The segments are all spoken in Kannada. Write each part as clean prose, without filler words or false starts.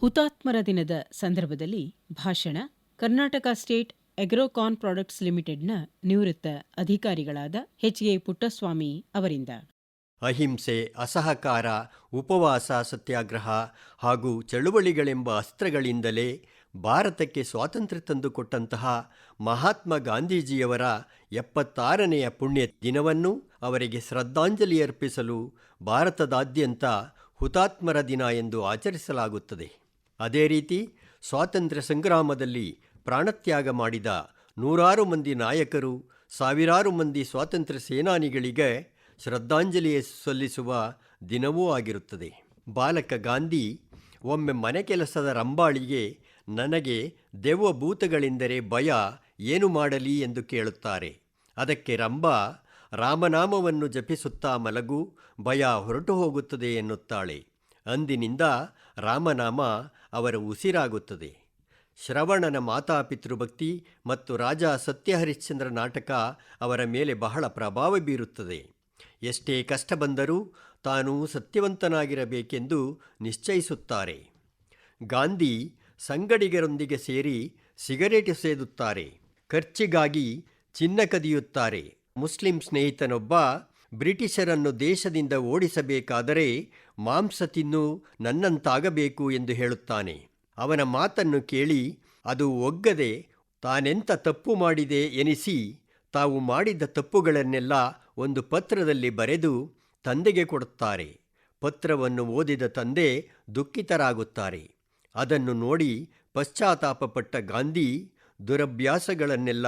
ಹುತಾತ್ಮರ ದಿನದ ಸಂದರ್ಭದಲ್ಲಿ ಭಾಷಣ ಕರ್ನಾಟಕ ಸ್ಟೇಟ್ ಅಗ್ರೋಕಾನ್ ಪ್ರಾಡಕ್ಟ್ಸ್ ಲಿಮಿಟೆಡ್ನ ನಿವೃತ್ತ ಅಧಿಕಾರಿಗಳಾದ ಎಚ್.ಎ. ಪುಟ್ಟಸ್ವಾಮಿ ಅವರಿಂದ. ಅಹಿಂಸೆ, ಅಸಹಕಾರ, ಉಪವಾಸ ಸತ್ಯಾಗ್ರಹ ಹಾಗೂ ಚಳುವಳಿಗಳೆಂಬ ಅಸ್ತ್ರಗಳಿಂದಲೇ ಭಾರತಕ್ಕೆ ಸ್ವಾತಂತ್ರ್ಯ ತಂದುಕೊಟ್ಟಂತಹ ಮಹಾತ್ಮ ಗಾಂಧೀಜಿಯವರ 76ನೆಯ ಪುಣ್ಯ ದಿನವನ್ನು ಅವರಿಗೆ ಶ್ರದ್ಧಾಂಜಲಿ ಅರ್ಪಿಸಲು ಭಾರತದಾದ್ಯಂತ ಹುತಾತ್ಮರ ದಿನ ಎಂದು ಆಚರಿಸಲಾಗುತ್ತದೆ. ಅದೇ ರೀತಿ ಸ್ವಾತಂತ್ರ್ಯ ಸಂಗ್ರಾಮದಲ್ಲಿ ಪ್ರಾಣತ್ಯಾಗ ಮಾಡಿದ ನೂರಾರು ಮಂದಿ ನಾಯಕರು, ಸಾವಿರಾರು ಮಂದಿ ಸ್ವಾತಂತ್ರ್ಯ ಸೇನಾನಿಗಳಿಗೆ ಶ್ರದ್ಧಾಂಜಲಿ ಸಲ್ಲಿಸುವ ದಿನವೂ ಆಗಿರುತ್ತದೆ. ಬಾಲಕ ಗಾಂಧಿ ಒಮ್ಮೆ ಮನೆ ಕೆಲಸದ ರಂಬಾಳಿಗೆ ನನಗೆ ದೆವ್ವ ಭೂತಗಳೆಂದರೆ ಭಯ, ಏನು ಮಾಡಲಿ ಎಂದು ಕೇಳುತ್ತಾರೆ. ಅದಕ್ಕೆ ರಂಬಾ, ರಾಮನಾಮವನ್ನು ಜಪಿಸುತ್ತಾ ಮಲಗು, ಭಯ ಹೊರಟು ಹೋಗುತ್ತದೆ ಎನ್ನುತ್ತಾಳೆ. ಅಂದಿನಿಂದ ರಾಮನಾಮ ಅವರ ಉಸಿರಾಗುತ್ತದೆ. ಶ್ರವಣನ ಮಾತಾಪಿತೃಭಕ್ತಿ ಮತ್ತು ರಾಜ ಸತ್ಯಹರಿಶ್ಚಂದ್ರ ನಾಟಕ ಅವರ ಮೇಲೆ ಬಹಳ ಪ್ರಭಾವ ಬೀರುತ್ತದೆ. ಎಷ್ಟೇ ಕಷ್ಟ ಬಂದರೂ ತಾನು ಸತ್ಯವಂತನಾಗಿರಬೇಕೆಂದು ನಿಶ್ಚಯಿಸುತ್ತಾರೆ. ಗಾಂಧಿ ಸಂಗಡಿಗರೊಂದಿಗೆ ಸೇರಿ ಸಿಗರೇಟು ಸೇದುತ್ತಾರೆ. ಖರ್ಚಿಗಾಗಿ ಚಿನ್ನ ಕದಿಯುತ್ತಾರೆ. ಮುಸ್ಲಿಂ ಸ್ನೇಹಿತನೊಬ್ಬ ಬ್ರಿಟಿಷರನ್ನು ದೇಶದಿಂದ ಓಡಿಸಬೇಕಾದರೆ ಮಾಂಸ ತಿನ್ನು ನನ್ನಂತಾಗಬೇಕು ಎಂದು ಹೇಳುತ್ತಾನೆ. ಅವನ ಮಾತನ್ನು ಕೇಳಿ ಅದು ಒಗ್ಗದೆ ತಾನೆಂಥ ತಪ್ಪು ಮಾಡಿದೆ ಎನಿಸಿ ತಾವು ಮಾಡಿದ ತಪ್ಪುಗಳನ್ನೆಲ್ಲ ಒಂದು ಪತ್ರದಲ್ಲಿ ಬರೆದು ತಂದೆಗೆ ಕೊಡುತ್ತಾರೆ. ಪತ್ರವನ್ನು ಓದಿದ ತಂದೆ ದುಃಖಿತರಾಗುತ್ತಾರೆ. ಅದನ್ನು ನೋಡಿ ಪಶ್ಚಾತ್ತಾಪಪಟ್ಟ ಗಾಂಧಿ ದುರಭ್ಯಾಸಗಳನ್ನೆಲ್ಲ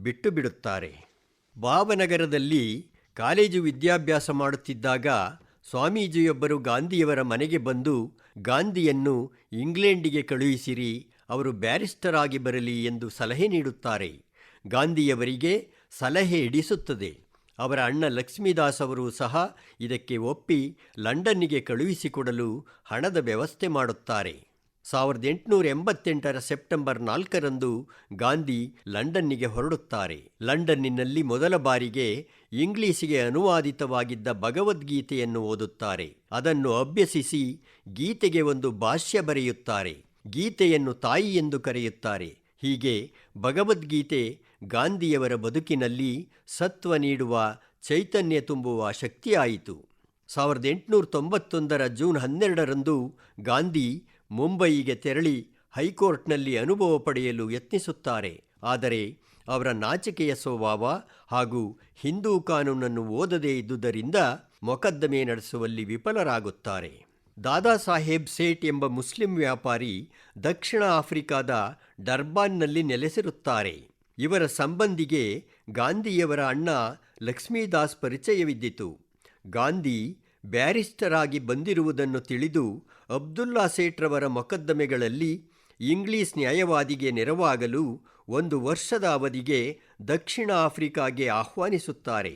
ಬಿಟ್ಟು ಬಿಡುತ್ತಾರೆ. ಭಾವನಗರದಲ್ಲಿ ಕಾಲೇಜು ವಿದ್ಯಾಭ್ಯಾಸ ಮಾಡುತ್ತಿದ್ದಾಗ ಸ್ವಾಮೀಜಿಯೊಬ್ಬರು ಗಾಂಧಿಯವರ ಮನೆಗೆ ಬಂದು ಗಾಂಧಿಯನ್ನು ಇಂಗ್ಲೆಂಡಿಗೆ ಕಳುಹಿಸಿರಿ, ಅವರು ಬ್ಯಾರಿಸ್ಟರ್ ಆಗಿ ಬರಲಿ ಎಂದು ಸಲಹೆ ನೀಡುತ್ತಾರೆ. ಗಾಂಧಿಯವರಿಗೆ ಸಲಹೆ ಹಿಡಿಸುತ್ತದೆ. ಅವರ ಅಣ್ಣ ಲಕ್ಷ್ಮೀದಾಸ್ ಅವರು ಸಹ ಇದಕ್ಕೆ ಒಪ್ಪಿ ಲಂಡನ್ನಿಗೆ ಕಳುಹಿಸಿಕೊಡಲು ಹಣದ ವ್ಯವಸ್ಥೆ ಮಾಡುತ್ತಾರೆ. 1888 ಸೆಪ್ಟೆಂಬರ್ 4ರಂದು ಗಾಂಧಿ ಲಂಡನ್ನಿಗೆ ಹೊರಡುತ್ತಾರೆ. ಲಂಡನ್ನಿನಲ್ಲಿ ಮೊದಲ ಬಾರಿಗೆ ಇಂಗ್ಲಿಷಿಗೆ ಅನುವಾದಿತವಾಗಿದ್ದ ಭಗವದ್ಗೀತೆಯನ್ನು ಓದುತ್ತಾರೆ. ಅದನ್ನು ಅಭ್ಯಸಿಸಿ ಗೀತೆಗೆ ಒಂದು ಭಾಷ್ಯ ಬರೆಯುತ್ತಾರೆ. ಗೀತೆಯನ್ನು ತಾಯಿ ಎಂದು ಕರೆಯುತ್ತಾರೆ. ಹೀಗೆ ಭಗವದ್ಗೀತೆ ಗಾಂಧಿಯವರ ಬದುಕಿನಲ್ಲಿ ಸತ್ವ ನೀಡುವ, ಚೈತನ್ಯ ತುಂಬುವ ಶಕ್ತಿಯಾಯಿತು. 1891 ಜೂನ್ 12ರಂದು ಗಾಂಧಿ ಮುಂಬಯಿಗೆ ತೆರಳಿ ಹೈಕೋರ್ಟ್ನಲ್ಲಿ ಅನುಭವ ಪಡೆಯಲು ಯತ್ನಿಸುತ್ತಾರೆ. ಆದರೆ ಅವರ ನಾಚಿಕೆಯ ಸ್ವಭಾವ ಹಾಗೂ ಹಿಂದೂ ಕಾನೂನನ್ನು ಓದದೇ ಇದ್ದುದರಿಂದ ಮೊಕದ್ದಮೆ ನಡೆಸುವಲ್ಲಿ ವಿಫಲರಾಗುತ್ತಾರೆ. ದಾದಾ ಸಾಹೇಬ್ ಸೇಠ್ ಎಂಬ ಮುಸ್ಲಿಂ ವ್ಯಾಪಾರಿ ದಕ್ಷಿಣ ಆಫ್ರಿಕಾದ ಡರ್ಬಾನ್ನಲ್ಲಿ ನೆಲೆಸಿರುತ್ತಾರೆ. ಇವರ ಸಂಬಂಧಿಗೆ ಗಾಂಧಿಯವರ ಅಣ್ಣ ಲಕ್ಷ್ಮೀದಾಸ್ ಪರಿಚಯವಿದ್ದಿತು. ಗಾಂಧಿ ಬ್ಯಾರಿಸ್ಟರ್ ಆಗಿ ಬಂದಿರುವುದನ್ನು ತಿಳಿದು ಅಬ್ದುಲ್ಲಾ ಸೇಠ್ರವರ ಮೊಕದ್ದಮೆಗಳಲ್ಲಿ ಇಂಗ್ಲಿಷ್ ನ್ಯಾಯವಾದಿಗೆ ನೆರವಾಗಲು 1 ವರ್ಷದ ಅವಧಿಗೆ ದಕ್ಷಿಣ ಆಫ್ರಿಕಾಗೆ ಆಹ್ವಾನಿಸುತ್ತಾರೆ.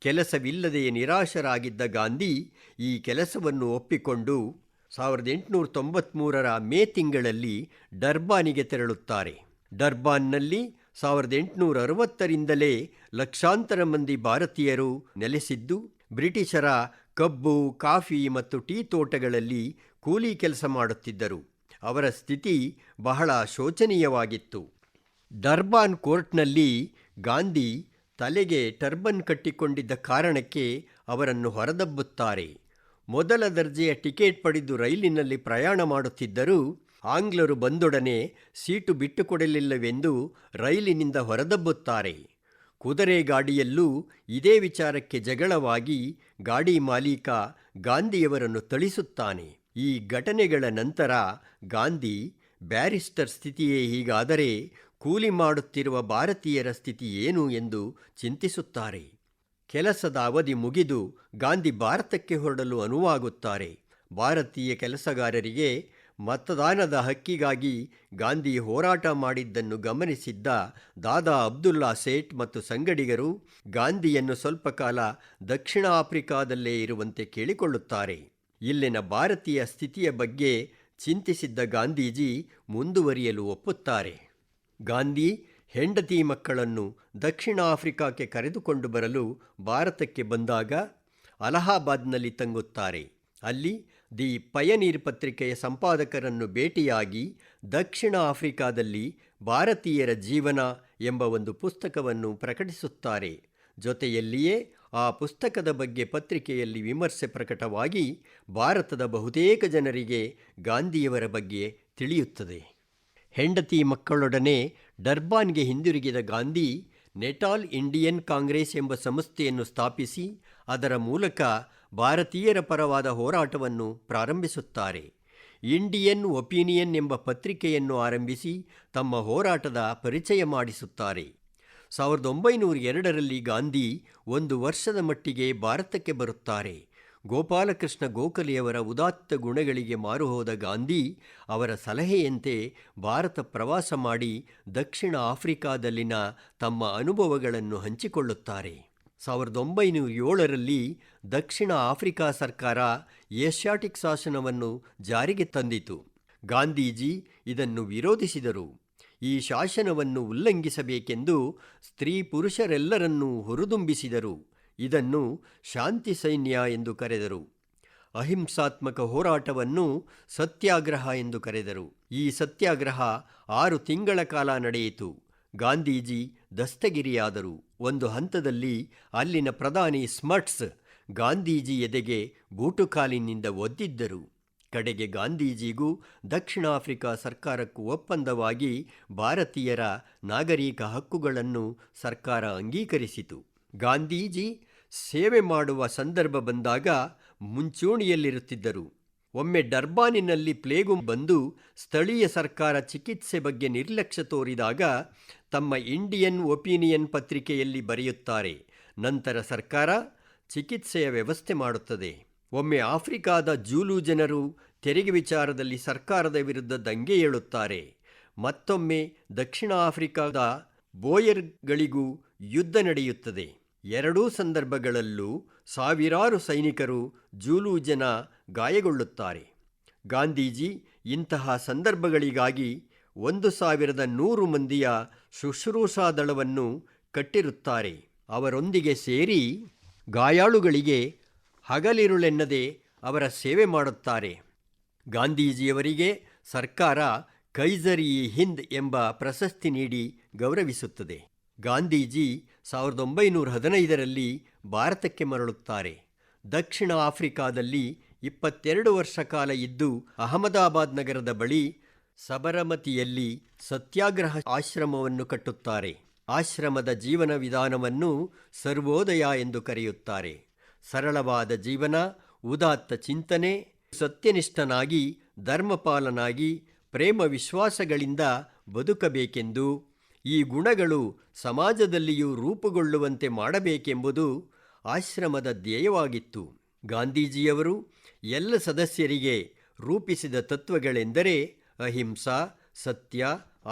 ಕೆಲಸವಿಲ್ಲದೆ ನಿರಾಶರಾಗಿದ್ದ ಗಾಂಧಿ ಈ ಕೆಲಸವನ್ನು ಒಪ್ಪಿಕೊಂಡು 1893 ಮೇ ತಿಂಗಳಲ್ಲಿ ಡರ್ಬಾನಿಗೆ ತೆರಳುತ್ತಾರೆ. ಡರ್ಬಾನ್ನಲ್ಲಿ 1860ರಿಂದಲೇ ಲಕ್ಷಾಂತರ ಮಂದಿ ಭಾರತೀಯರು ನೆಲೆಸಿದ್ದು ಬ್ರಿಟಿಷರ ಕಬ್ಬು, ಕಾಫಿ ಮತ್ತು ಟೀ ತೋಟಗಳಲ್ಲಿ ಕೂಲಿ ಕೆಲಸ ಮಾಡುತ್ತಿದ್ದರು. ಅವರ ಸ್ಥಿತಿ ಬಹಳ ಶೋಚನೀಯವಾಗಿತ್ತು. ಡರ್ಬಾನ್ ಕೋರ್ಟ್ನಲ್ಲಿ ಗಾಂಧಿ ತಲೆಗೆ ಟರ್ಬನ್ ಕಟ್ಟಿಕೊಂಡಿದ್ದ ಕಾರಣಕ್ಕೆ ಅವರನ್ನು ಹೊರದಬ್ಬುತ್ತಾರೆ. ಮೊದಲ ದರ್ಜೆಯ ಟಿಕೆಟ್ ಪಡೆದು ರೈಲಿನಲ್ಲಿ ಪ್ರಯಾಣ ಮಾಡುತ್ತಿದ್ದರೂ ಆಂಗ್ಲರು ಬಂದೊಡನೆ ಸೀಟು ಬಿಟ್ಟುಕೊಡಲಿಲ್ಲವೆಂದು ರೈಲಿನಿಂದ ಹೊರದಬ್ಬುತ್ತಾರೆ. ಕುದುರೆ ಗಾಡಿಯಲ್ಲೂ ಇದೇ ವಿಚಾರಕ್ಕೆ ಜಗಳವಾಗಿ ಗಾಡಿ ಮಾಲೀಕ ಗಾಂಧಿಯವರನ್ನು ಥಳಿಸುತ್ತಾನೆ. ಈ ಘಟನೆಗಳ ನಂತರ ಗಾಂಧಿ ಬ್ಯಾರಿಸ್ಟರ್ ಸ್ಥಿತಿಯೇ ಹೀಗಾದರೆ ಕೂಲಿ ಮಾಡುತ್ತಿರುವ ಭಾರತೀಯರ ಸ್ಥಿತಿ ಏನು ಎಂದು ಚಿಂತಿಸುತ್ತಾರೆ. ಕೆಲಸದ ಅವಧಿ ಮುಗಿದು ಗಾಂಧಿ ಭಾರತಕ್ಕೆ ಹೊರಡಲು ಅನುವಾಗುತ್ತಾರೆ. ಭಾರತೀಯ ಕೆಲಸಗಾರರಿಗೆ ಮತದಾನದ ಹಕ್ಕಿಗಾಗಿ ಗಾಂಧಿ ಹೋರಾಟ ಮಾಡಿದ್ದನ್ನು ಗಮನಿಸಿದ್ದ ದಾದಾ ಅಬ್ದುಲ್ಲಾ ಸೇಠ್ ಮತ್ತು ಸಂಗಡಿಗರು ಗಾಂಧಿಯನ್ನು ಸ್ವಲ್ಪ ಕಾಲ ದಕ್ಷಿಣ ಆಫ್ರಿಕಾದಲ್ಲೇ ಇರುವಂತೆ ಕೇಳಿಕೊಳ್ಳುತ್ತಾರೆ. ಇಲ್ಲಿನ ಭಾರತೀಯ ಸ್ಥಿತಿಯ ಬಗ್ಗೆ ಚಿಂತಿಸಿದ್ದ ಗಾಂಧೀಜಿ ಮುಂದುವರಿಯಲು ಒಪ್ಪುತ್ತಾರೆ. ಗಾಂಧಿ ಹೆಂಡತಿ ಮಕ್ಕಳನ್ನು ದಕ್ಷಿಣ ಆಫ್ರಿಕಾಕ್ಕೆ ಕರೆದುಕೊಂಡು ಬರಲು ಭಾರತಕ್ಕೆ ಬಂದಾಗ ಅಲಹಾಬಾದ್ನಲ್ಲಿ ತಂಗುತ್ತಾರೆ. ಅಲ್ಲಿ ದಿ ಪಯನೀರ್ ಪತ್ರಿಕೆಯ ಸಂಪಾದಕರನ್ನು ಭೇಟಿಯಾಗಿ ದಕ್ಷಿಣ ಆಫ್ರಿಕಾದಲ್ಲಿ ಭಾರತೀಯರ ಜೀವನ ಎಂಬ ಒಂದು ಪುಸ್ತಕವನ್ನು ಪ್ರಕಟಿಸುತ್ತಾರೆ. ಜೊತೆಯಲ್ಲಿಯೇ ಆ ಪುಸ್ತಕದ ಬಗ್ಗೆ ಪತ್ರಿಕೆಯಲ್ಲಿ ವಿಮರ್ಶೆ ಪ್ರಕಟವಾಗಿ ಭಾರತದ ಬಹುತೇಕ ಜನರಿಗೆ ಗಾಂಧಿಯವರ ಬಗ್ಗೆ ತಿಳಿಯುತ್ತದೆ. ಹೆಂಡತಿ ಮಕ್ಕಳೊಡನೆ ಡರ್ಬಾನ್ಗೆ ಹಿಂದಿರುಗಿದ ಗಾಂಧಿ ನೆಟಾಲ್ ಇಂಡಿಯನ್ ಕಾಂಗ್ರೆಸ್ ಎಂಬ ಸಂಸ್ಥೆಯನ್ನು ಸ್ಥಾಪಿಸಿ ಅದರ ಮೂಲಕ ಭಾರತೀಯರ ಪರವಾದ ಹೋರಾಟವನ್ನು ಪ್ರಾರಂಭಿಸುತ್ತಾರೆ. ಇಂಡಿಯನ್ ಒಪಿನಿಯನ್ ಎಂಬ ಪತ್ರಿಕೆಯನ್ನು ಆರಂಭಿಸಿ ತಮ್ಮ ಹೋರಾಟದ ಪರಿಚಯ ಮಾಡಿಸುತ್ತಾರೆ. 1902ರಲ್ಲಿ ಗಾಂಧಿ 1 ವರ್ಷದ ಮಟ್ಟಿಗೆ ಭಾರತಕ್ಕೆ ಬರುತ್ತಾರೆ. ಗೋಪಾಲಕೃಷ್ಣ ಗೋಖಲೆಯವರ ಉದಾತ್ತ ಗುಣಗಳಿಗೆ ಮಾರುಹೋದ ಗಾಂಧಿ ಅವರ ಸಲಹೆಯಂತೆ ಭಾರತ ಪ್ರವಾಸ ಮಾಡಿ ದಕ್ಷಿಣ ಆಫ್ರಿಕಾದಲ್ಲಿನ ತಮ್ಮ ಅನುಭವಗಳನ್ನು ಹಂಚಿಕೊಳ್ಳುತ್ತಾರೆ. 1907ರಲ್ಲಿ ದಕ್ಷಿಣ ಆಫ್ರಿಕಾ ಸರ್ಕಾರ ಏಷ್ಯಾಟಿಕ್ ಶಾಸನವನ್ನು ಜಾರಿಗೆ ತಂದಿತು. ಗಾಂಧೀಜಿ ಇದನ್ನು ವಿರೋಧಿಸಿದರು. ಈ ಶಾಸನವನ್ನು ಉಲ್ಲಂಘಿಸಬೇಕೆಂದು ಸ್ತ್ರೀ ಪುರುಷರೆಲ್ಲರನ್ನೂ ಹುರಿದುಂಬಿಸಿದರು. ಇದನ್ನು ಶಾಂತಿ ಸೈನ್ಯ ಎಂದು ಕರೆದರು. ಅಹಿಂಸಾತ್ಮಕ ಹೋರಾಟವನ್ನು ಸತ್ಯಾಗ್ರಹ ಎಂದು ಕರೆದರು. ಈ ಸತ್ಯಾಗ್ರಹ 6 ತಿಂಗಳ ಕಾಲ ನಡೆಯಿತು. ಗಾಂಧೀಜಿ ದಸ್ತಗಿರಿಯಾದರು. ಒಂದು ಹಂತದಲ್ಲಿ ಅಲ್ಲಿನ ಪ್ರಧಾನಿ ಸ್ಮಟ್ಸ್ ಗಾಂಧೀಜಿ ಎದೆಗೆ ಬೂಟುಕಾಲಿನಿಂದ ಒದ್ದಿದ್ದರು. ಕಡೆಗೆ ಗಾಂಧೀಜಿಗೂ ದಕ್ಷಿಣ ಆಫ್ರಿಕಾ ಸರ್ಕಾರಕ್ಕೂ ಒಪ್ಪಂದವಾಗಿ ಭಾರತೀಯರ ನಾಗರಿಕ ಹಕ್ಕುಗಳನ್ನು ಸರ್ಕಾರ ಅಂಗೀಕರಿಸಿತು. ಗಾಂಧೀಜಿ ಸೇವೆ ಮಾಡುವ ಸಂದರ್ಭ ಬಂದಾಗ ಮುಂಚೂಣಿಯಲ್ಲಿರುತ್ತಿದ್ದರು. ಒಮ್ಮೆ ಡರ್ಬಾನಿನಲ್ಲಿ ಪ್ಲೇಗು ಬಂದು ಸ್ಥಳೀಯ ಸರ್ಕಾರ ಚಿಕಿತ್ಸೆ ಬಗ್ಗೆ ನಿರ್ಲಕ್ಷ್ಯ ತೋರಿದಾಗ ತಮ್ಮ ಇಂಡಿಯನ್ ಒಪಿನಿಯನ್ ಪತ್ರಿಕೆಯಲ್ಲಿ ಬರೆಯುತ್ತಾರೆ. ನಂತರ ಸರ್ಕಾರ ಚಿಕಿತ್ಸೆಯ ವ್ಯವಸ್ಥೆ ಮಾಡುತ್ತದೆ. ಒಮ್ಮೆ ಆಫ್ರಿಕಾದ ಜೂಲು ಜನರು ತೆರಿಗೆ ವಿಚಾರದಲ್ಲಿ ಸರ್ಕಾರದ ವಿರುದ್ಧ ದಂಗೆ ಏಳುತ್ತಾರೆ. ಮತ್ತೊಮ್ಮೆ ದಕ್ಷಿಣ ಆಫ್ರಿಕಾದ ಬೋಯರ್ಗಳಿಗೂ ಯುದ್ಧ ನಡೆಯುತ್ತದೆ. ಎರಡೂ ಸಂದರ್ಭಗಳಲ್ಲೂ ಸಾವಿರಾರು ಸೈನಿಕರು ಜೂಲು ಜನ ಗಾಯಗೊಳ್ಳುತ್ತಾರೆ. ಗಾಂಧೀಜಿ ಇಂತಹ ಸಂದರ್ಭಗಳಿಗಾಗಿ 1100 ಮಂದಿಯ ಶುಶ್ರೂಷಾ ದಳವನ್ನು ಕಟ್ಟಿರುತ್ತಾರೆ. ಅವರೊಂದಿಗೆ ಸೇರಿ ಗಾಯಾಳುಗಳಿಗೆ ಹಗಲಿರುಳೆನ್ನದೆ ಅವರ ಸೇವೆ ಮಾಡುತ್ತಾರೆ. ಗಾಂಧೀಜಿಯವರಿಗೆ ಸರ್ಕಾರ ಕೈಸರ್-ಇ-ಹಿಂದ್ ಎಂಬ ಪ್ರಶಸ್ತಿ ನೀಡಿ ಗೌರವಿಸುತ್ತದೆ. ಗಾಂಧೀಜಿ 1915ರಲ್ಲಿ ಭಾರತಕ್ಕೆ ಮರಳುತ್ತಾರೆ. ದಕ್ಷಿಣ ಆಫ್ರಿಕಾದಲ್ಲಿ 22 ವರ್ಷ ಕಾಲ ಇದ್ದು ಅಹಮದಾಬಾದ್ ನಗರದ ಬಳಿ ಸಬರಮತಿಯಲ್ಲಿ ಸತ್ಯಾಗ್ರಹ ಆಶ್ರಮವನ್ನು ಕಟ್ಟುತ್ತಾರೆ. ಆಶ್ರಮದ ಜೀವನ ವಿಧಾನವನ್ನು ಸರ್ವೋದಯ ಎಂದು ಕರೆಯುತ್ತಾರೆ. ಸರಳವಾದ ಜೀವನ, ಉದಾತ್ತ ಚಿಂತನೆ, ಸತ್ಯನಿಷ್ಠನಾಗಿ ಧರ್ಮಪಾಲನಾಗಿ ಪ್ರೇಮ ವಿಶ್ವಾಸಗಳಿಂದ ಬದುಕಬೇಕೆಂದು, ಈ ಗುಣಗಳು ಸಮಾಜದಲ್ಲಿಯೂ ರೂಪುಗೊಳ್ಳುವಂತೆ ಮಾಡಬೇಕೆಂಬುದು ಆಶ್ರಮದ ಧ್ಯೇಯವಾಗಿತ್ತು. ಗಾಂಧೀಜಿಯವರು ಎಲ್ಲ ಸದಸ್ಯರಿಗೆ ರೂಪಿಸಿದ ತತ್ವಗಳೆಂದರೆ ಅಹಿಂಸಾ, ಸತ್ಯ,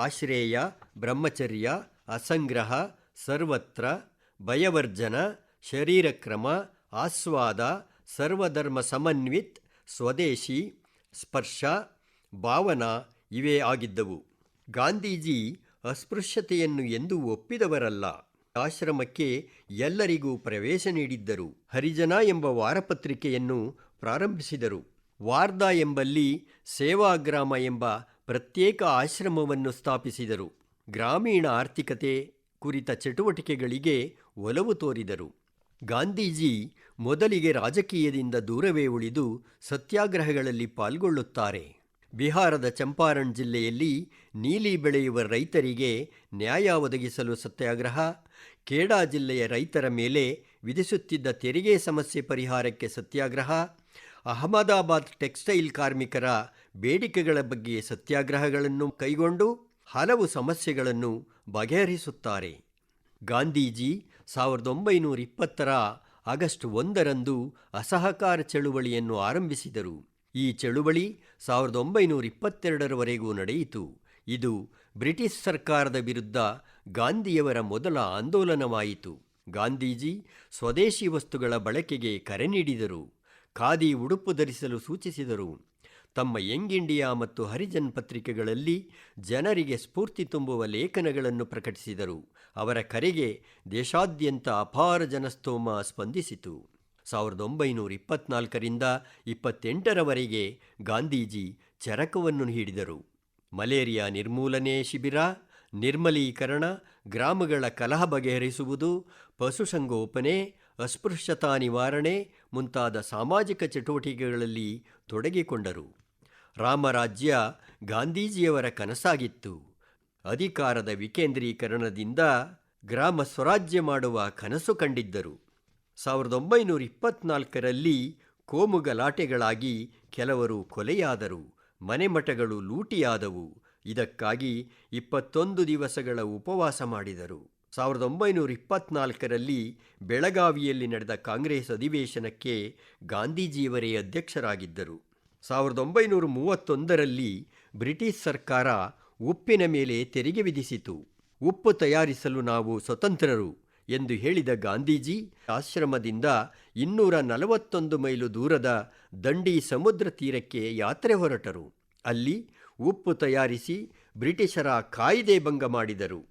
ಆಶ್ರೇಯ, ಬ್ರಹ್ಮಚರ್ಯ, ಅಸಂಗ್ರಹ, ಸರ್ವತ್ರ, ಭಯವರ್ಜನ, ಶರೀರಕ್ರಮ, ಆಸ್ವಾದ, ಸರ್ವಧರ್ಮ ಸಮನ್ವಿತ್, ಸ್ವದೇಶಿ, ಸ್ಪರ್ಶ, ಭಾವನಾ ಇವೇ ಆಗಿದ್ದವು. ಗಾಂಧೀಜಿ ಅಸ್ಪೃಶ್ಯತೆಯನ್ನು ಎಂದೂ ಒಪ್ಪಿದವರಲ್ಲ. ಆಶ್ರಮಕ್ಕೆ ಎಲ್ಲರಿಗೂ ಪ್ರವೇಶ ನೀಡಿದ್ದರು. ಹರಿಜನ ಎಂಬ ವಾರಪತ್ರಿಕೆಯನ್ನು ಪ್ರಾರಂಭಿಸಿದರು. ವಾರ್ಧಾ ಎಂಬಲ್ಲಿ ಸೇವಾಗ್ರಾಮ ಎಂಬ ಪ್ರತ್ಯೇಕ ಆಶ್ರಮವನ್ನು ಸ್ಥಾಪಿಸಿದರು. ಗ್ರಾಮೀಣ ಆರ್ಥಿಕತೆ ಕುರಿತ ಚಟುವಟಿಕೆಗಳಿಗೆ ಒಲವು ತೋರಿದರು. ಗಾಂಧೀಜಿ ಮೊದಲಿಗೆ ರಾಜಕೀಯದಿಂದ ದೂರವೇ ಉಳಿದು ಸತ್ಯಾಗ್ರಹಗಳಲ್ಲಿ ಪಾಲ್ಗೊಳ್ಳುತ್ತಾರೆ. ಬಿಹಾರದ ಚಂಪಾರಣ್ ಜಿಲ್ಲೆಯಲ್ಲಿ ನೀಲಿ ಬೆಳೆಯುವ ರೈತರಿಗೆ ನ್ಯಾಯ ಒದಗಿಸಲು ಸತ್ಯಾಗ್ರಹ, ಖೇಡಾ ಜಿಲ್ಲೆಯ ರೈತರ ಮೇಲೆ ವಿಧಿಸುತ್ತಿದ್ದ ತೆರಿಗೆ ಸಮಸ್ಯೆ ಪರಿಹಾರಕ್ಕೆ ಸತ್ಯಾಗ್ರಹ, ಅಹಮದಾಬಾದ್ ಟೆಕ್ಸ್ಟೈಲ್ ಕಾರ್ಮಿಕರ ಬೇಡಿಕೆಗಳ ಬಗ್ಗೆ ಸತ್ಯಾಗ್ರಹಗಳನ್ನು ಕೈಗೊಂಡು ಹಲವು ಸಮಸ್ಯೆಗಳನ್ನು ಬಗೆಹರಿಸುತ್ತಾರೆ. ಗಾಂಧೀಜಿ 1920ರ ಆಗಸ್ಟ್ 1ರಂದು ಅಸಹಕಾರ ಚಳುವಳಿಯನ್ನು ಆರಂಭಿಸಿದರು. ಈ ಚಳುವಳಿ 1922ರವರೆಗೂ ನಡೆಯಿತು. ಇದು ಬ್ರಿಟಿಷ್ ಸರ್ಕಾರದ ವಿರುದ್ಧ ಗಾಂಧಿಯವರ ಮೊದಲ ಆಂದೋಲನವಾಯಿತು. ಗಾಂಧೀಜಿ ಸ್ವದೇಶಿ ವಸ್ತುಗಳ ಬಳಕೆಗೆ ಕರೆ ನೀಡಿದರು. ಖಾದಿ ಉಡುಪು ಧರಿಸಲು ಸೂಚಿಸಿದರು. ತಮ್ಮ ಯಂಗ್ ಇಂಡಿಯಾ ಮತ್ತು ಹರಿಜನ್ ಪತ್ರಿಕೆಗಳಲ್ಲಿ ಜನರಿಗೆ ಸ್ಫೂರ್ತಿ ತುಂಬುವ ಲೇಖನಗಳನ್ನು ಪ್ರಕಟಿಸಿದರು. ಅವರ ಕರೆಗೆ ದೇಶಾದ್ಯಂತ ಅಪಾರ ಜನಸ್ತೋಮ ಸ್ಪಂದಿಸಿತು. 1924ರಿಂದ 28ರವರೆಗೆ ಗಾಂಧೀಜಿ ಚರಕವನ್ನು ಹಿಡಿದರು. ಮಲೇರಿಯಾ ನಿರ್ಮೂಲನೆ ಶಿಬಿರ, ನಿರ್ಮಲೀಕರಣ, ಗ್ರಾಮಗಳ ಕಲಹ ಬಗೆಹರಿಸುವುದು, ಪಶುಸಂಗೋಪನೆ, ಅಸ್ಪೃಶ್ಯತಾ ನಿವಾರಣೆ ಮುಂತಾದ ಸಾಮಾಜಿಕ ಚಟುವಟಿಕೆಗಳಲ್ಲಿ ತೊಡಗಿಕೊಂಡರು. ರಾಮರಾಜ್ಯ ಗಾಂಧೀಜಿಯವರ ಕನಸಾಗಿತ್ತು. ಅಧಿಕಾರದ ವಿಕೇಂದ್ರೀಕರಣದಿಂದ ಗ್ರಾಮ ಸ್ವರಾಜ್ಯ ಮಾಡುವ ಕನಸು ಕಂಡಿದ್ದರು. 1924ರಲ್ಲಿ ಕೋಮು ಗಲಾಟೆಗಳಾಗಿ ಕೆಲವರು ಕೊಲೆಯಾದರು, ಮನೆಮಠಗಳು ಲೂಟಿಯಾದವು. ಇದಕ್ಕಾಗಿ 21 ದಿವಸಗಳ ಉಪವಾಸ ಮಾಡಿದರು. 1924ರಲ್ಲಿ ಬೆಳಗಾವಿಯಲ್ಲಿ ನಡೆದ ಕಾಂಗ್ರೆಸ್ ಅಧಿವೇಶನಕ್ಕೆ ಗಾಂಧೀಜಿಯವರೇ ಅಧ್ಯಕ್ಷರಾಗಿದ್ದರು. 1931ರಲ್ಲಿ ಬ್ರಿಟಿಷ್ ಸರ್ಕಾರ ಉಪ್ಪಿನ ಮೇಲೆ ತೆರಿಗೆ ವಿಧಿಸಿತು. ಉಪ್ಪು ತಯಾರಿಸಲು ನಾವು ಸ್ವತಂತ್ರರು ಎಂದು ಹೇಳಿದ ಗಾಂಧೀಜಿ ಆಶ್ರಮದಿಂದ 241 ಮೈಲು ದೂರದ ದಂಡಿ ಸಮುದ್ರ ತೀರಕ್ಕೆ ಯಾತ್ರೆ ಹೊರಟರು. ಅಲ್ಲಿ ಉಪ್ಪು ತಯಾರಿಸಿ ಬ್ರಿಟಿಷರ ಕಾಯ್ದೆ ಭಂಗ ಮಾಡಿದರು.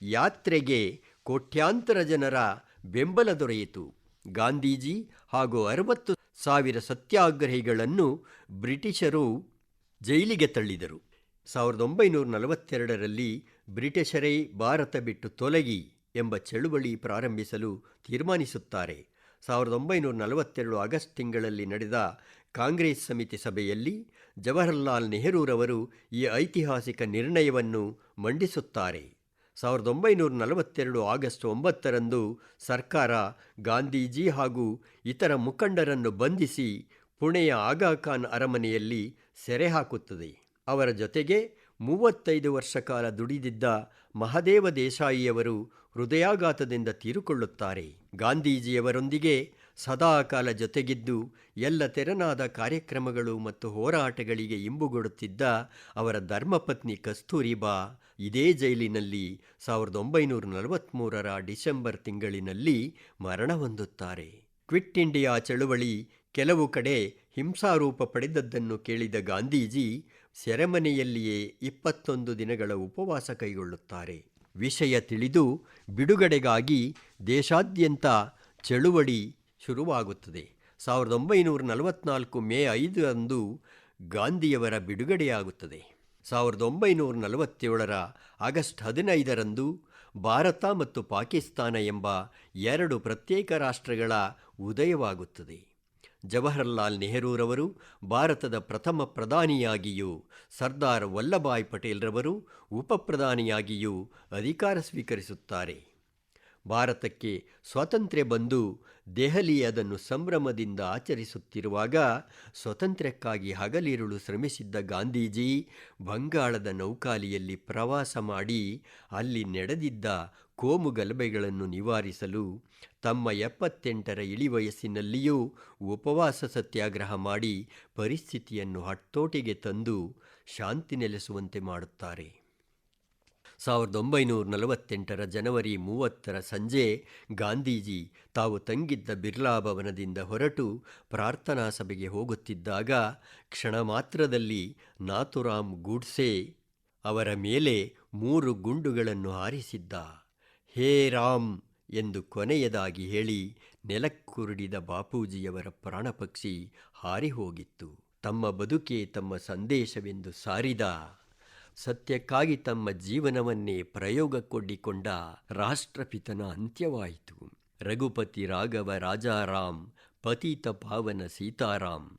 ಯಾತ್ರೆಗೆ ಕೋಟ್ಯಾಂತರ ಜನರ ಬೆಂಬಲ ದೊರೆಯಿತು. ಗಾಂಧೀಜಿ ಹಾಗೂ 60,000 ಸತ್ಯಾಗ್ರಹಿಗಳನ್ನು ಬ್ರಿಟಿಷರು ಜೈಲಿಗೆ ತಳ್ಳಿದರು. 1942ರಲ್ಲಿ ಬ್ರಿಟಿಷರೇ ಭಾರತ ಬಿಟ್ಟು ತೊಲಗಿ ಎಂಬ ಚಳುವಳಿ ಪ್ರಾರಂಭಿಸಲು ತೀರ್ಮಾನಿಸುತ್ತಾರೆ. 1942 ಆಗಸ್ಟ್ ತಿಂಗಳಲ್ಲಿ ನಡೆದ ಕಾಂಗ್ರೆಸ್ ಸಮಿತಿ ಸಭೆಯಲ್ಲಿ ಜವಾಹರಲಾಲ್ ನೆಹರೂರವರು ಈ ಐತಿಹಾಸಿಕ ನಿರ್ಣಯವನ್ನು ಮಂಡಿಸುತ್ತಾರೆ. 1942 ಆಗಸ್ಟ್ 9ರಂದು ಸರ್ಕಾರ ಗಾಂಧೀಜಿ ಹಾಗೂ ಇತರ ಮುಖಂಡರನ್ನು ಬಂಧಿಸಿ ಪುಣೆಯ ಆಗಾ ಖಾನ್ ಅರಮನೆಯಲ್ಲಿ ಸೆರೆ ಹಾಕುತ್ತದೆ. ಅವರ ಜೊತೆಗೆ 35 ವರ್ಷ ಕಾಲ ದುಡಿದಿದ್ದ ಮಹದೇವ ದೇಸಾಯಿಯವರು ಹೃದಯಾಘಾತದಿಂದ ತೀರಿಕೊಳ್ಳುತ್ತಾರೆ. ಗಾಂಧೀಜಿಯವರೊಂದಿಗೆ ಸದಾಕಾಲ ಜೊತೆಗಿದ್ದು ಎಲ್ಲ ತೆರನಾದ ಕಾರ್ಯಕ್ರಮಗಳು ಮತ್ತು ಹೋರಾಟಗಳಿಗೆ ಇಂಬುಗೊಡುತ್ತಿದ್ದ ಅವರ ಧರ್ಮಪತ್ನಿ ಕಸ್ತೂರಿಬಾ ಇದೇ ಜೈಲಿನಲ್ಲಿ 1943ರ ಡಿಸೆಂಬರ್ ತಿಂಗಳಿನಲ್ಲಿ ಮರಣ ಹೊಂದುತ್ತಾರೆ. ಕ್ವಿಟ್ ಇಂಡಿಯಾ ಚಳುವಳಿ ಕೆಲವು ಕಡೆ ಹಿಂಸಾರೂಪ ಪಡೆದದ್ದನ್ನು ಕೇಳಿದ ಗಾಂಧೀಜಿ ಸೆರೆಮನೆಯಲ್ಲಿಯೇ 21 ದಿನಗಳ ಉಪವಾಸ ಕೈಗೊಳ್ಳುತ್ತಾರೆ. ವಿಷಯ ತಿಳಿದು ಬಿಡುಗಡೆಗಾಗಿ ದೇಶಾದ್ಯಂತ ಚಳುವಳಿ ಶುರುವಾಗುತ್ತದೆ. 1944 ಮೇ 5ರಂದು ಗಾಂಧಿಯವರ ಬಿಡುಗಡೆಯಾಗುತ್ತದೆ. 1947ರ ಆಗಸ್ಟ್ 15ರಂದು ಭಾರತ ಮತ್ತು ಪಾಕಿಸ್ತಾನ ಎಂಬ 2 ಪ್ರತ್ಯೇಕ ರಾಷ್ಟ್ರಗಳ ಉದಯವಾಗುತ್ತದೆ. ಜವಾಹರಲಾಲ್ ನೆಹರೂರವರು ಭಾರತದ ಪ್ರಥಮ ಪ್ರಧಾನಿಯಾಗಿಯೂ ಸರ್ದಾರ್ ವಲ್ಲಭಾಯ್ ಪಟೇಲ್ರವರು ಉಪಪ್ರಧಾನಿಯಾಗಿಯೂ ಅಧಿಕಾರ ಸ್ವೀಕರಿಸುತ್ತಾರೆ. ಭಾರತಕ್ಕೆ ಸ್ವಾತಂತ್ರ್ಯ ಬಂದು ದೆಹಲಿ ಅದನ್ನು ಸಂಭ್ರಮದಿಂದ ಆಚರಿಸುತ್ತಿರುವಾಗ ಸ್ವಾತಂತ್ರ್ಯಕ್ಕಾಗಿ ಹಗಲಿರುಳು ಶ್ರಮಿಸಿದ್ದ ಗಾಂಧೀಜಿ ಬಂಗಾಳದ ನೌಕಾಲಿಯಲ್ಲಿ ಪ್ರವಾಸ ಮಾಡಿ ಅಲ್ಲಿ ನಡೆದಿದ್ದ ಕೋಮು ಗಲಭೆಗಳನ್ನು ನಿವಾರಿಸಲು ತಮ್ಮ 78ರ ಇಳಿವಯಸ್ಸಿನಲ್ಲಿಯೂ ಉಪವಾಸ ಸತ್ಯಾಗ್ರಹ ಮಾಡಿ ಪರಿಸ್ಥಿತಿಯನ್ನು ಹತೋಟಿಗೆ ತಂದು ಶಾಂತಿ ನೆಲೆಸುವಂತೆ ಮಾಡುತ್ತಾರೆ. 1948ರ ಜನವರಿ 30ರ ಸಂಜೆ ಗಾಂಧೀಜಿ ತಾವು ತಂಗಿದ್ದ ಬಿರ್ಲಾ ಭವನದಿಂದ ಹೊರಟು ಪ್ರಾರ್ಥನಾ ಸಭೆಗೆ ಹೋಗುತ್ತಿದ್ದಾಗ ಕ್ಷಣ ಮಾತ್ರದಲ್ಲಿ ನಾಥುರಾಮ್ ಗೂಡ್ಸೆ ಅವರ ಮೇಲೆ 3 ಗುಂಡುಗಳನ್ನು ಹಾರಿಸಿದ್ದ. ಹೇ ರಾಮ್ ಎಂದು ಕೊನೆಯದಾಗಿ ಹೇಳಿ ನೆಲಕ್ಕುರುಳಿದ ಬಾಪೂಜಿಯವರ ಪ್ರಾಣಪಕ್ಷಿ ಹಾರಿ ಹೋಗಿತ್ತು. ತಮ್ಮ ಬದುಕೇ ತಮ್ಮ ಸಂದೇಶವೆಂದು ಸಾರಿದ, ಸತ್ಯಕ್ಕಾಗಿ ತಮ್ಮ ಜೀವನವನ್ನೇ ಪ್ರಯೋಗಕ್ಕೊಡ್ಡಿಕೊಂಡ ರಾಷ್ಟ್ರಪಿತನ ಅಂತ್ಯವಾಯಿತು. ರಘುಪತಿ ರಾಘವ ರಾಜಾರಾಮ್, ಪತಿತ ಪಾವನ ಸೀತಾರಾಮ್,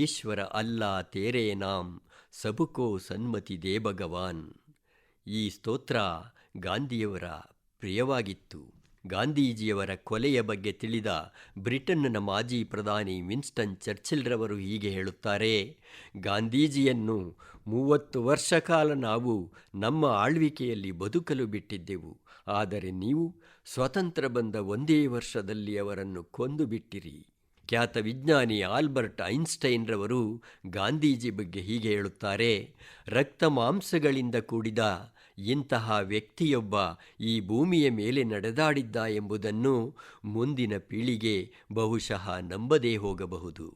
ಈಶ್ವರ ಅಲ್ಲಾ ತೇರೇ ನಾಮ್, ಸಬುಕೋ ಸನ್ಮತಿ ದೇ ಭಗವಾನ್. ಈ ಸ್ತೋತ್ರ ಗಾಂಧಿಯವರ ಪ್ರಿಯವಾಗಿತ್ತು. ಗಾಂಧೀಜಿಯವರ ಕೊಲೆಯ ಬಗ್ಗೆ ತಿಳಿದ ಬ್ರಿಟನ್ನ ಮಾಜಿ ಪ್ರಧಾನಿ ವಿನ್ಸ್ಟನ್ ಚರ್ಚಿಲ್ರವರು ಹೀಗೆ ಹೇಳುತ್ತಾರೆ: ಗಾಂಧೀಜಿಯನ್ನು 30 ವರ್ಷ ಕಾಲ ನಾವು ನಮ್ಮ ಆಳ್ವಿಕೆಯಲ್ಲಿ ಬದುಕಲು ಬಿಟ್ಟಿದ್ದೆವು. ಆದರೆ ನೀವು ಸ್ವತಂತ್ರ ಬಂದ ಒಂದೇ ವರ್ಷದಲ್ಲಿ ಅವರನ್ನು ಕೊಂದು ಬಿಟ್ಟಿರಿ. ಖ್ಯಾತ ವಿಜ್ಞಾನಿ ಆಲ್ಬರ್ಟ್ ಐನ್ಸ್ಟೈನ್ರವರು ಗಾಂಧೀಜಿ ಬಗ್ಗೆ ಹೀಗೆ ಹೇಳುತ್ತಾರೆ: ರಕ್ತ ಮಾಂಸಗಳಿಂದ ಕೂಡಿದ ಇಂತಹ ವ್ಯಕ್ತಿಯೊಬ್ಬ ಈ ಭೂಮಿಯ ಮೇಲೆ ನಡೆದಾಡಿದ್ದ ಎಂಬುದನ್ನು ಮುಂದಿನ ಪೀಳಿಗೆ ಬಹುಶಃ ನಂಬದೇ ಹೋಗಬಹುದು.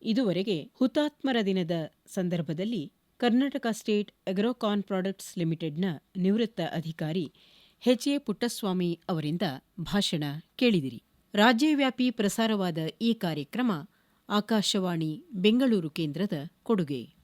ಇದುವರೆಗೆ ಹುತಾತ್ಮರ ದಿನದ ಸಂದರ್ಭದಲ್ಲಿ ಕರ್ನಾಟಕ ಸ್ಟೇಟ್ ಅಗ್ರೋಕಾನ್ ಪ್ರಾಡಕ್ಟ್ಸ್ ಲಿಮಿಟೆಡ್ನ ನಿವೃತ್ತ ಅಧಿಕಾರಿ ಎಚ್.ಎ. ಪುಟ್ಟಸ್ವಾಮಿ ಅವರಿಂದ ಭಾಷಣ ಕೇಳಿದಿರಿ. ರಾಜ್ಯವ್ಯಾಪಿ ಪ್ರಸಾರವಾದ ಈ ಕಾರ್ಯಕ್ರಮ ಆಕಾಶವಾಣಿ ಬೆಂಗಳೂರು ಕೇಂದ್ರದ ಕೊಡುಗೆ.